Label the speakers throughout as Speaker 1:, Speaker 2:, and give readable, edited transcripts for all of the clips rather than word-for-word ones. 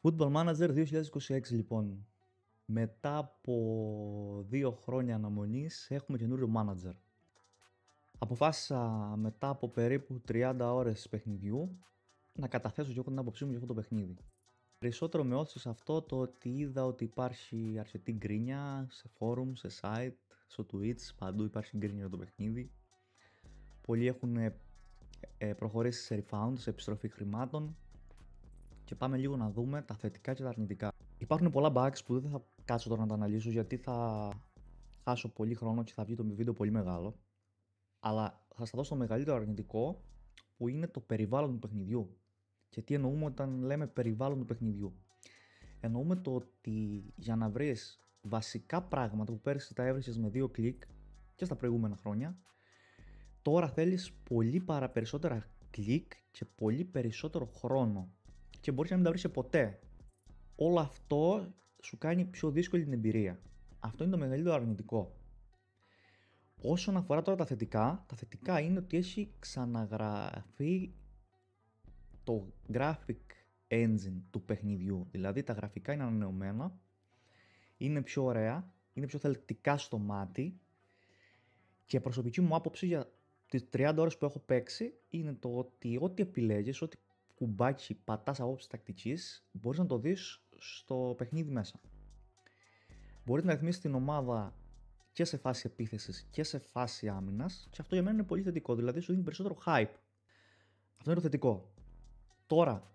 Speaker 1: Football Manager 2026 λοιπόν. Μετά από 2 χρόνια αναμονής έχουμε καινούριο manager. Αποφάσισα μετά από περίπου 30 ώρες παιχνιδιού να καταθέσω και εγώ την άποψή μου για αυτό το παιχνίδι. Περισσότερο με όθησε σε αυτό το ότι είδα ότι υπάρχει αρκετή γκρίνια σε forum, σε site, στο Twitch, παντού υπάρχει γκρίνια για το παιχνίδι. Πολλοί έχουν προχωρήσει σε refund, σε επιστροφή χρημάτων. Και πάμε λίγο να δούμε τα θετικά και τα αρνητικά. Υπάρχουν πολλά bugs που δεν θα κάτσω τώρα να τα αναλύσω γιατί θα χάσω πολύ χρόνο και θα βγει το βίντεο πολύ μεγάλο. Αλλά θα σας δώσω το μεγαλύτερο αρνητικό που είναι το περιβάλλον του παιχνιδιού. Και τι εννοούμε όταν λέμε περιβάλλον του παιχνιδιού. Εννοούμε το ότι για να βρεις βασικά πράγματα που πέρυσι τα έβρισες με 2 κλικ και στα προηγούμενα χρόνια, τώρα θέλεις πολύ περισσότερα κλικ και πολύ περισσότερο χρόνο. Και μπορείς να μην τα βρεις ποτέ. Όλο αυτό σου κάνει πιο δύσκολη την εμπειρία. Αυτό είναι το μεγαλύτερο αρνητικό. Όσον αφορά τώρα τα θετικά είναι ότι έχει ξαναγραφεί το graphic engine του παιχνιδιού. Δηλαδή τα γραφικά είναι ανανεωμένα, είναι πιο ωραία, είναι πιο θελκτικά στο μάτι και προσωπική μου άποψη για τις 30 ώρες που έχω παίξει είναι το ότι ό,τι επιλέγεις, ό,τι κουμπάκι πατάς από άποψη τακτικής, μπορείς να το δεις στο παιχνίδι μέσα. Μπορείς να ρυθμίσεις την ομάδα και σε φάση επίθεσης και σε φάση άμυνας και αυτό για μένα είναι πολύ θετικό, δηλαδή σου δίνει περισσότερο hype. Αυτό είναι το θετικό. Τώρα,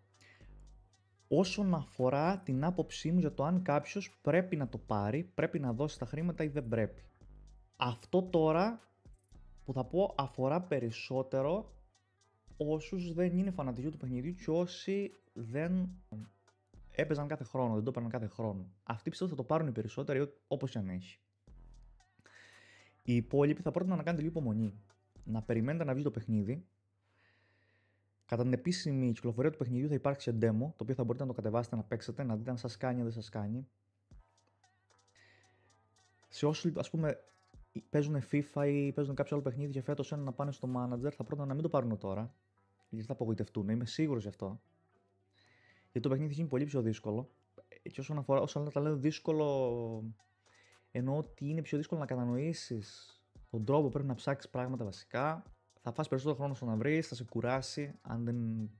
Speaker 1: όσον αφορά την άποψή μου για το αν κάποιος πρέπει να το πάρει, πρέπει να δώσει τα χρήματα ή δεν πρέπει. Αυτό τώρα που θα πω αφορά περισσότερο όσους δεν είναι φανατικοί του παιχνιδιού και όσοι δεν έπαιζαν κάθε χρόνο, δεν το έπαιρναν κάθε χρόνο. Αυτοί πιστεύω θα το πάρουν οι περισσότεροι όπως και αν έχει. Οι υπόλοιποι θα πρότεινα να κάνετε λίγο υπομονή. Να περιμένετε να βγει το παιχνίδι. Κατά την επίσημη κυκλοφορία του παιχνιδιού θα υπάρξει demo, το οποίο θα μπορείτε να το κατεβάσετε, να παίξετε, να δείτε αν σας κάνει ή δεν σας κάνει. Σε όσους ας πούμε παίζουν FIFA ή παίζουν κάποιο άλλο παιχνίδι και φέτος να πάνε στο manager, θα πρότεινα να μην το πάρουν τώρα, γιατί θα απογοητευτούν, είμαι σίγουρος γι' αυτό. Γιατί το παιχνίδι είναι πολύ πιο δύσκολο. Και όσον όλα τα λέω δύσκολο, εννοώ ότι είναι πιο δύσκολο να κατανοήσεις τον τρόπο που πρέπει να ψάξεις πράγματα βασικά. Θα φας περισσότερο χρόνο στο να βρεις, θα σε κουράσει αν δεν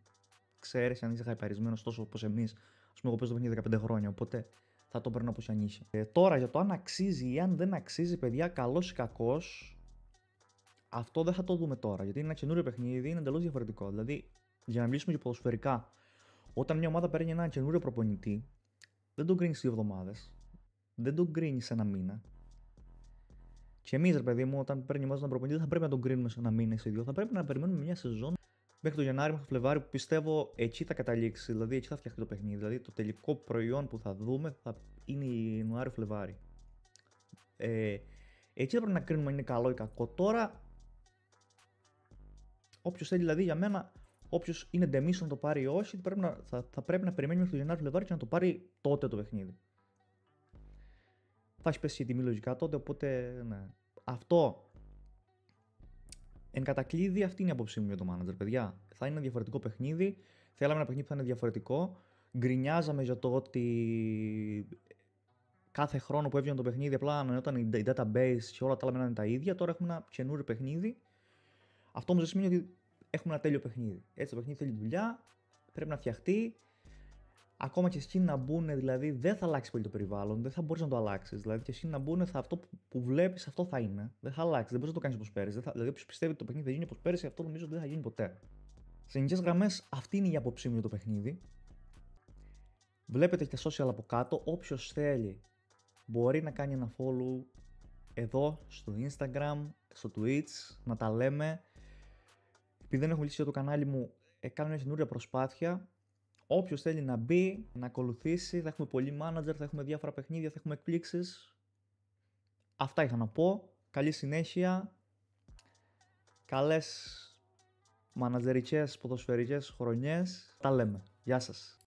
Speaker 1: ξέρεις, αν είσαι χαϊπαρισμένος τόσο όπως εμείς. Ας πούμε, εγώ παίζω το παιχνίδι 15 χρόνια, οπότε θα το παίρνω όπως αν είχε. Τώρα για το αν αξίζει ή αν δεν αξίζει, παιδιά, καλός ή κακός, αυτό δεν θα το δούμε τώρα. Γιατί είναι ένα καινούριο παιχνίδι, είναι εντελώς διαφορετικό. Δηλαδή, για να μιλήσουμε και ποδοσφαιρικά, όταν μια ομάδα παίρνει έναν καινούριο προπονητή, δεν τον κρίνει 2 εβδομάδες, δεν τον κρίνει σε ένα μήνα. Και εμείς, ρε παιδί μου, όταν παίρνει ομάδα έναν προπονητή, δεν θα πρέπει να τον κρίνουμε σε ένα μήνα ή σε 2. Θα πρέπει να περιμένουμε μια σεζόν μέχρι το Γενάρη, μέχρι το Φλεβάρι, που πιστεύω εκεί θα καταλήξει. Δηλαδή, εκεί θα φτιαχτεί το παιχνίδι. Δηλαδή, το τελικό προϊόν που θα δούμε θα είναι Ιανουάριο-Φλεβάρι. Εκεί θα πρέπει να κρίνουμε αν είναι καλό ή κακό. Τώρα, όποιος θέλει, δηλαδή για μένα, όποιος είναι ντεμίσο να το πάρει ή όχι, θα πρέπει να περιμένει μέχρι το Γενάρη-Φλεβάρι και να το πάρει τότε το παιχνίδι. Θα έχει πέσει η τιμή λογικά τότε, οπότε ναι. Αυτό. Εν κατακλείδη, αυτή είναι η άποψή μου για το manager, παιδιά. Θα είναι ένα διαφορετικό παιχνίδι. Θέλαμε ένα παιχνίδι που θα είναι διαφορετικό. Γκρινιάζαμε για το ότι κάθε χρόνο που έβγαινε το παιχνίδι απλά ανανεώταν η database και όλα τα άλλα μέναν τα ίδια. Τώρα έχουμε ένα καινούριο παιχνίδι. Αυτό όμως δεν σημαίνει ότι έχουμε ένα τέλειο παιχνίδι. Έτσι, το παιχνίδι θέλει δουλειά, πρέπει να φτιαχτεί. Ακόμα και skins να μπουν, δηλαδή δεν θα αλλάξει πολύ το περιβάλλον, δεν θα μπορεί να το αλλάξει. Δηλαδή και skins να μπουν, αυτό που βλέπει, αυτό θα είναι. Δεν θα αλλάξει, δεν μπορεί να το κάνει όπω πέρυσι. Δηλαδή, όποιο πιστεύει ότι το παιχνίδι θα γίνει όπω πέρυσι, αυτό νομίζω ότι δεν θα γίνει ποτέ. Σε γενικές γραμμές, αυτή είναι η άποψή μου για το παιχνίδι. Βλέπετε και τα social από κάτω. Όποιο θέλει μπορεί να κάνει ένα follow εδώ στο Instagram, στο Twitch, να τα λέμε. Επειδή δεν έχω μιλήσει για το κανάλι μου, κάνω μια καινούρια προσπάθεια. Όποιος θέλει να μπει, να ακολουθήσει, θα έχουμε πολύ manager, θα έχουμε διάφορα παιχνίδια, θα έχουμε εκπλήξεις. Αυτά είχα να πω. Καλή συνέχεια. Καλές μανατζερικές, ποδοσφαιρικές χρονιές. Τα λέμε. Γεια σας.